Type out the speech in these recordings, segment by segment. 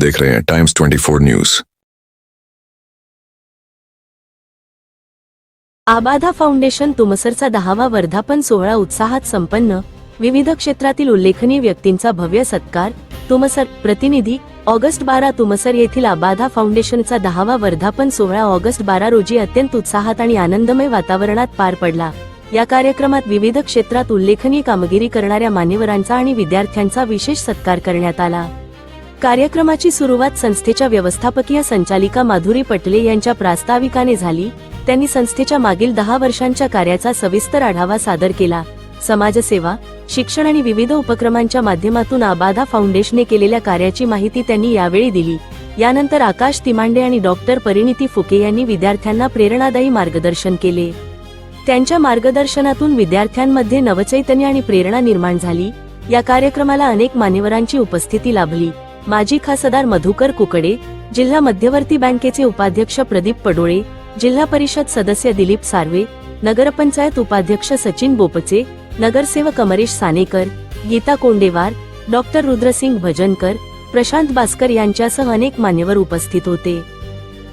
देख रहे हैं टाइम्स 24 न्यूज। आबाधा फाउंडेशन तुमसरचा 10वा वर्धापन सोहळा उत्साहात संपन्न। विविध क्षेत्रातील उल्लेखनीय व्यक्तींचा भव्य सत्कार। तुमसर प्रतिनिधी ऑगस्ट 12 तुमसर येथील आबाधा फाउंडेशनचा 10वा वर्धापन सोहळा ऑगस्ट 12 रोजी अत्यंत उत्साहात आणि आनंदमय वातावरणात पार पडला। या कार्यक्रमात विविध क्षेत्रात उल्लेखनीय कामगिरी करणाऱ्या मान्यवरांचा आणि विद्यार्थ्यांचा विशेष सत्कार करण्यात आला। कार्यक्रमाची सुरुवात संस्थेच्या व्यवस्थापकीय संचालिका माधुरी पटले यांच्या प्रास्ताविकाने झाली। त्यांनी संस्थेच्या मागील 10 वर्षांच्या कार्याचा सविस्तर आढावा सादर केला। समाजसेवा, शिक्षण आणि विविध उपक्रमांच्या माध्यमातून आबाधा फाउंडेशनने केलेल्या कार्याची माहिती त्यांनी यावेळी दिली। यानंतर आकाश तिमांडे आणि डॉक्टर परिणिती फुके यांनी विद्यार्थ्यांना प्रेरणादायी मार्गदर्शन केले। त्यांच्या मार्गदर्शनातून विद्यार्थ्यांमध्ये नवचैतन्य आणि प्रेरणा निर्माण झाली। या कार्यक्रमाला अनेक मान्यवरांची उपस्थिती लाभली। माजी खासदार मधुकर कुकडे, जिल्हा मध्यवर्ती बँकेचे उपाध्यक्ष प्रदीप पडोळे, जिल्हा परिषद सदस्य दिलीप सार्वे, नगरपंचायत उपाध्यक्ष सचिन बोपचे, नगरसेवक अमरीश सानेकर, गीता कोंडेवार, डॉक्टर रुद्रसिंग भजनकर, प्रशांत बास्कर यांच्यासह अनेक मान्यवर उपस्थित होते।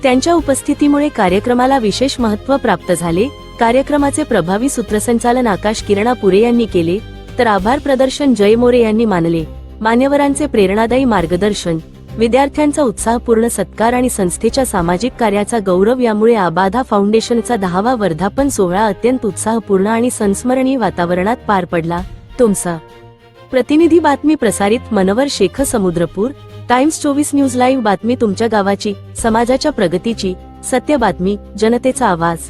त्यांच्या उपस्थितीमुळे कार्यक्रमाला विशेष महत्त्व प्राप्त झाले। कार्यक्रमाचे प्रभावी सूत्रसंचालन आकाश किरणापुरे यांनी केले, तर आभार प्रदर्शन जय मोरे यांनी मानले। मान्यवरांचे प्रेरणादायी मार्गदर्शन, विद्यार्थ्यांचा उत्साहपूर्ण सत्कार आणि संस्थेच्या सामाजिक कार्याचा गौरव यामुळे आबाधा फाउंडेशनचा 10वा वर्धापन सोहळा अत्यंत उत्साहपूर्ण आणि संस्मरणीय वातावरणात पार पडला। तुमचा प्रतिनिधी बातमी प्रसारित Manohar Shaikh Samudrapur. Times 24 News Live बातमी तुमच्या गावाची, समाजाच्या प्रगतीची, सत्य बातमी, जनतेचा आवाज।